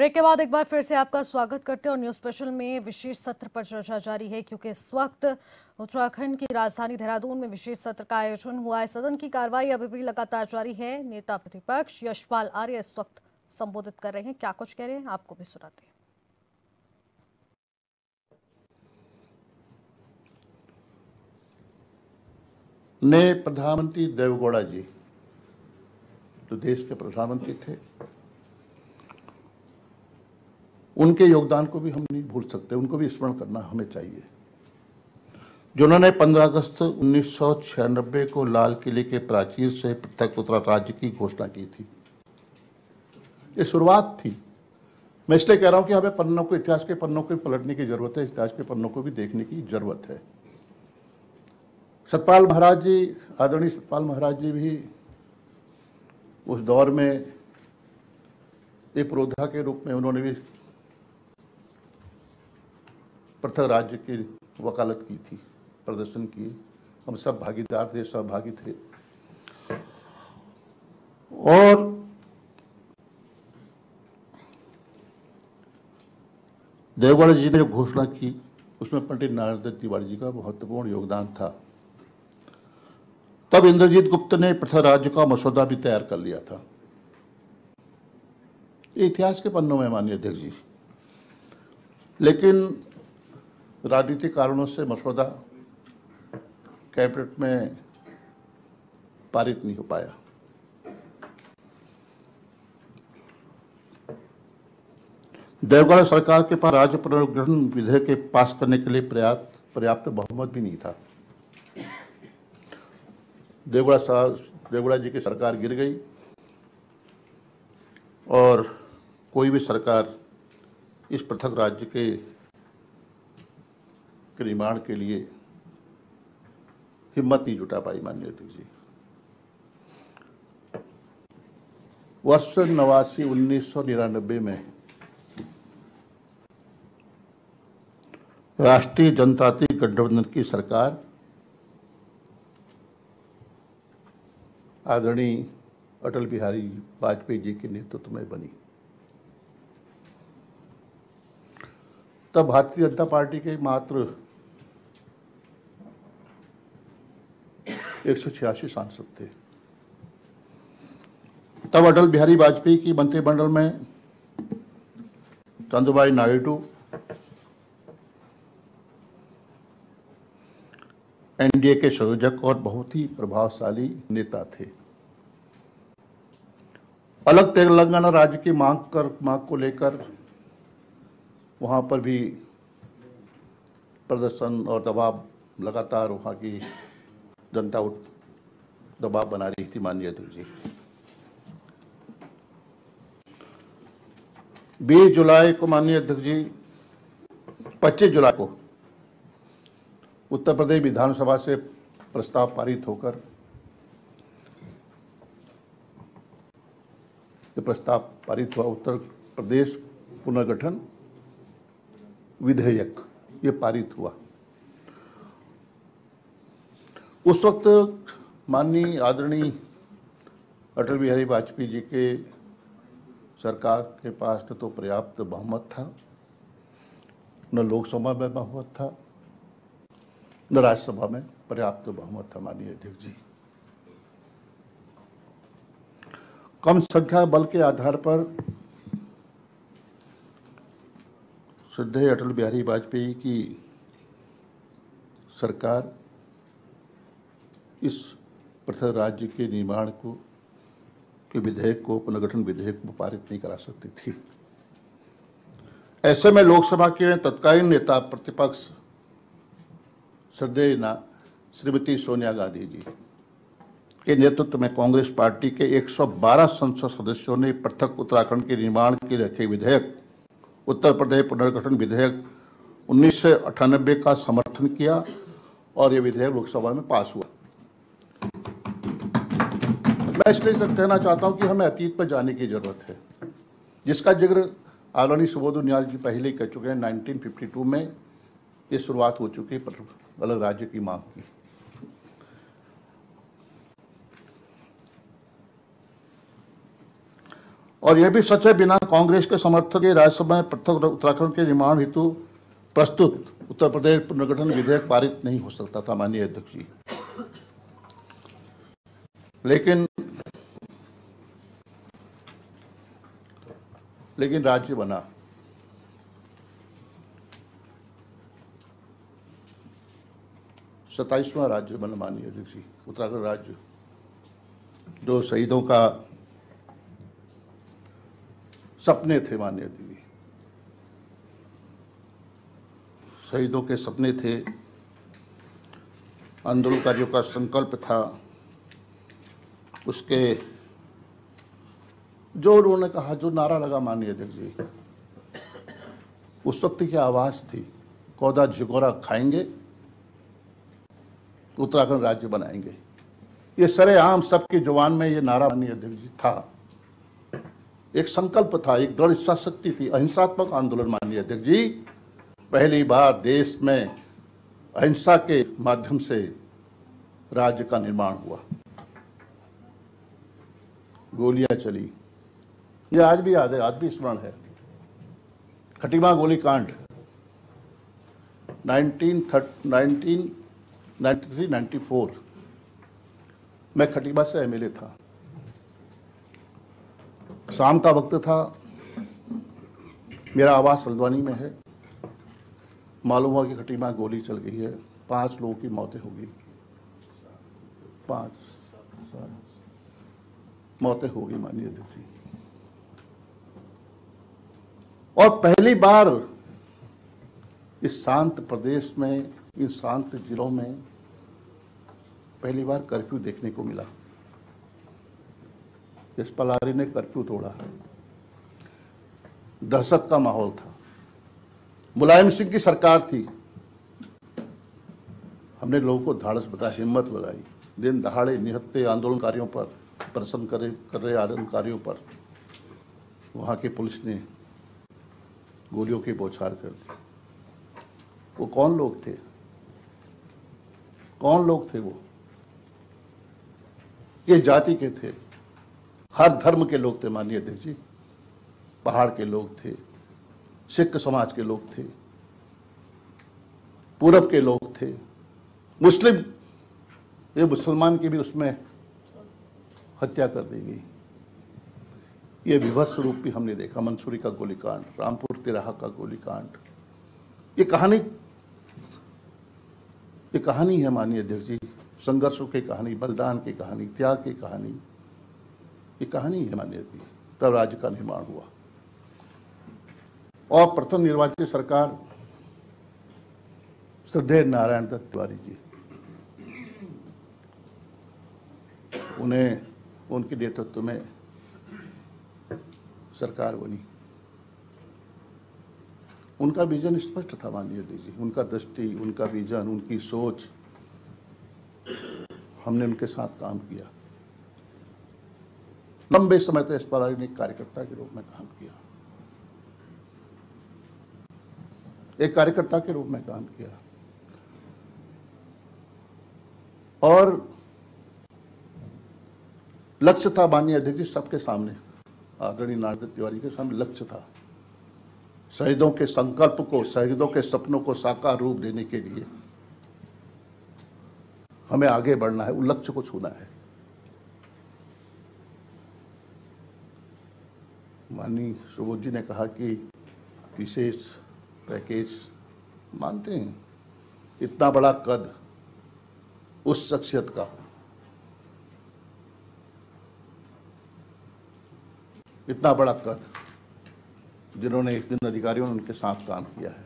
Break के बाद एक बार फिर से आपका स्वागत करते हैं और न्यूज स्पेशल में विशेष सत्र पर चर्चा जारी है, क्योंकि इस वक्त उत्तराखंड की राजधानी देहरादून में विशेष सत्र का आयोजन हुआ है। सदन की कार्रवाई अभी भी लगातार जारी है। नेता प्रतिपक्ष यशपाल आर्य इस वक्त संबोधित कर रहे हैं। क्या कुछ कह रहे हैं आपको भी सुनाते हैं। ने प्रधानमंत्री देवेगौड़ा जी जो देश के प्रधानमंत्री थे, उनके योगदान को भी हम नहीं भूल सकते, उनको भी स्मरण करना हमें चाहिए। जिन्होंने 15 अगस्त 1996 को लाल किले के प्राचीर से पृथक उत्तराखंड राज्य की घोषणा की थी। ये शुरुआत थी। मैं इसलिए कह रहा हूं कि हमें पन्नों को, इतिहास के पन्नों को पलटने की जरूरत है, इतिहास के पन्नों को भी देखने की जरूरत है। सतपाल महाराज जी, आदरणीय सतपाल महाराज जी भी उस दौर में एक पुरोधा के रूप में उन्होंने भी पृथक राज्य की वकालत की थी, प्रदर्शन किए। हम सब भागीदार थे, सहभागी थे। और देवेगौड़ा जी ने जो घोषणा की उसमें पंडित नारायण दत्त तिवारी जी का महत्वपूर्ण योगदान था। तब इंद्रजीत गुप्त ने पृथक राज्य का मसौदा भी तैयार कर लिया था। ये इतिहास के पन्नों में माननीय अध्यक्ष जी, लेकिन राजनीतिक कारणों से मसौदा कैबिनेट में पारित नहीं हो पाया। देवेगौड़ा सरकार के पास राज्य पुनर्गठन विधेयक के पास करने के लिए पर्याप्त बहुमत भी नहीं था। देवेगौड़ा जी की सरकार गिर गई और कोई भी सरकार इस पृथक राज्य के निर्माण के लिए हिम्मत नहीं जुटा पाई। माननीय अध्यक्ष जी, वर्ष 1999 में राष्ट्रीय जनतांत्रिक गठबंधन की सरकार आदरणीय अटल बिहारी वाजपेयी जी के नेतृत्व में बनी। तब भारतीय जनता पार्टी के मात्र 186 सांसद थे। तब अटल बिहारी वाजपेयी की मंत्रिमंडल में चंद्रबाई नायडू, एनडीए के संयोजक और बहुत ही प्रभावशाली नेता थे। अलग तेलंगाना राज्य की मांग को लेकर वहां पर भी प्रदर्शन और दबाव लगातार वहां की जनता दबाव बना रही थी। माननीय अध्यक्ष जी, 20 जुलाई को माननीय अध्यक्ष जी, 25 जुलाई को उत्तर प्रदेश विधानसभा से प्रस्ताव पारित होकर हुआ उत्तर प्रदेश पुनर्गठन विधेयक, ये पारित हुआ। उस वक्त माननीय आदरणीय अटल बिहारी वाजपेयी जी के सरकार के पास तो पर्याप्त बहुमत था, न लोकसभा में बहुमत था, न राज्यसभा में पर्याप्त बहुमत था। माननीय अध्यक्ष जी, कम संख्या बल के आधार पर श्रद्धेय अटल बिहारी वाजपेयी की सरकार इस पृथक राज्य के निर्माण के विधेयक को, पुनर्गठन विधेयक को पारित नहीं करा सकती थी। ऐसे में लोकसभा के तत्कालीन नेता प्रतिपक्ष श्रद्धेय श्रीमती सोनिया गांधी जी के नेतृत्व में कांग्रेस पार्टी के 112 संसद सदस्यों ने पृथक उत्तराखंड के निर्माण के रखे विधेयक, उत्तर प्रदेश पुनर्गठन विधेयक 1998 का समर्थन किया और यह विधेयक लोकसभा में पास हुआ। मैं इसलिए कहना चाहता हूं कि हमें अतीत पर जाने की जरूरत है, जिसका जिक्र आदरणीय सुबोध उनियाल जी पहले ही कर चुके हैं। 1952 में ये शुरुआत हो चुकी है अलग राज्य की मांग की। और यह भी सच है, बिना कांग्रेस के समर्थन के राज्यसभा में पृथक उत्तराखंड के निर्माण हेतु प्रस्तुत उत्तर प्रदेश पुनर्गठन विधेयक पारित नहीं हो सकता था माननीय अध्यक्ष जी। लेकिन राज्य बना। सत्ताईसवां राज्य बना माननीय अध्यक्ष जी उत्तराखंड राज्य, जो शहीदों का सपने थे माननीय अध्यक्ष जी, शहीदों के सपने थे, आंदोलनकारियों का संकल्प था, उसके जो उन्होंने कहा, जो नारा लगा माननीय अध्यक्ष जी, उस वक्त की आवाज थी, कौदा झिकोरा खाएंगे, उत्तराखंड राज्य बनाएंगे। ये सरेआम सबकी जुबान में ये नारा माननीय अध्यक्ष जी था, एक संकल्प था, एक दृढ़ इच्छा शक्ति थी, अहिंसात्मक आंदोलन माननीय अध्यक्ष जी। पहली बार देश में अहिंसा के माध्यम से राज्य का निर्माण हुआ। गोलियां चली, ये आज भी याद है, आज भी स्मरण है। खटीमा गोलीकांड 1993-94 मैं खटीमा से एमएलए था। शाम का वक्त था, मेरा आवास हल्द्वानी में है। मालूम हुआ कि खटीमा गोली चल गई है, 5 लोगों की मौतें हो गई, 5 मौतें हो गई माननीय अध्यक्ष जी। और पहली बार इस शांत प्रदेश में, इन शांत जिलों में पहली बार कर्फ्यू देखने को मिला। यशपाल आर्य ने कर्फ्यू तोड़ा, दहशत का माहौल था। मुलायम सिंह की सरकार थी, हमने लोगों को धाड़स बताया, हिम्मत बनाई, दिन दहाड़े निहत्थे आंदोलनकारियों पर, प्रदर्शन कर रहे आंदोलनकारियों पर वहां की पुलिस ने गोलियों की बौछार कर दी। वो कौन लोग थे? कौन लोग थे वो? ये जाति के थे, हर धर्म के लोग थे माननीय अध्यक्ष जी। पहाड़ के लोग थे, सिख समाज के लोग थे, पूरब के लोग थे, मुस्लिम, ये मुसलमान की भी उसमें हत्या कर दी गई। ये विभत्स रूप भी हमने देखा, मंसूरी का गोलीकांड, रामपुर तिराहा का गोलीकांड। ये कहानी है माननीय अध्यक्ष जी, संघर्षों की कहानी, बलिदान की कहानी, त्याग की कहानी, ये कहानी है माननीय अध्यक्ष जी। तब राज्य का निर्माण हुआ और प्रथम निर्वाचित सरकार श्रद्धेय नारायण दत्त तिवारी जी, उन्हें, उनके नेतृत्व में सरकार बनी। उनका विजन स्पष्ट था माननीय अध्यक्ष जी, उनका दृष्टि, उनका विजन, उनकी सोच, हमने उनके साथ काम किया। लंबे समय तक यशपाल आर्य ने कार्यकर्ता के रूप में काम किया, एक कार्यकर्ता के रूप में काम किया। और लक्ष्य था माननीय अध्यक्ष जी सबके सामने, आदरणीय नारायण दत्त तिवारी के सामने लक्ष्य था, शहीदों के संकल्प को, शहीदों के सपनों को साकार रूप देने के लिए हमें आगे बढ़ना है, उस लक्ष्य को छूना है। माननीय सुबोध जी ने कहा कि विशेष पैकेज मानते हैं, इतना बड़ा कद उस शख्सियत का, इतना बड़ा कद, जिन्होंने जिन अधिकारियों ने उनके साथ काम किया है,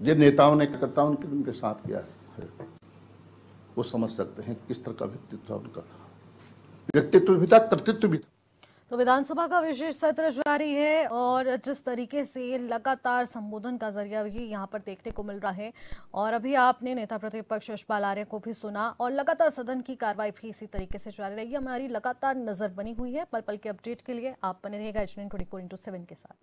जिन नेताओं ने, कार्यकर्ताओं ने उनके साथ किया है, वो समझ सकते हैं किस तरह का व्यक्तित्व उनका था। व्यक्तित्व भी था, कर्तृत्व भी था। तो विधानसभा का विशेष सत्र जारी है और जिस तरीके से लगातार संबोधन का जरिया भी यहाँ पर देखने को मिल रहा है, और अभी आपने नेता प्रतिपक्ष यशपाल आर्य को भी सुना, और लगातार सदन की कार्रवाई भी इसी तरीके से जारी रहेगी। हमारी लगातार नजर बनी हुई है, पल पल के अपडेट के लिए आप बने रहिएगा H9 24/7 के साथ।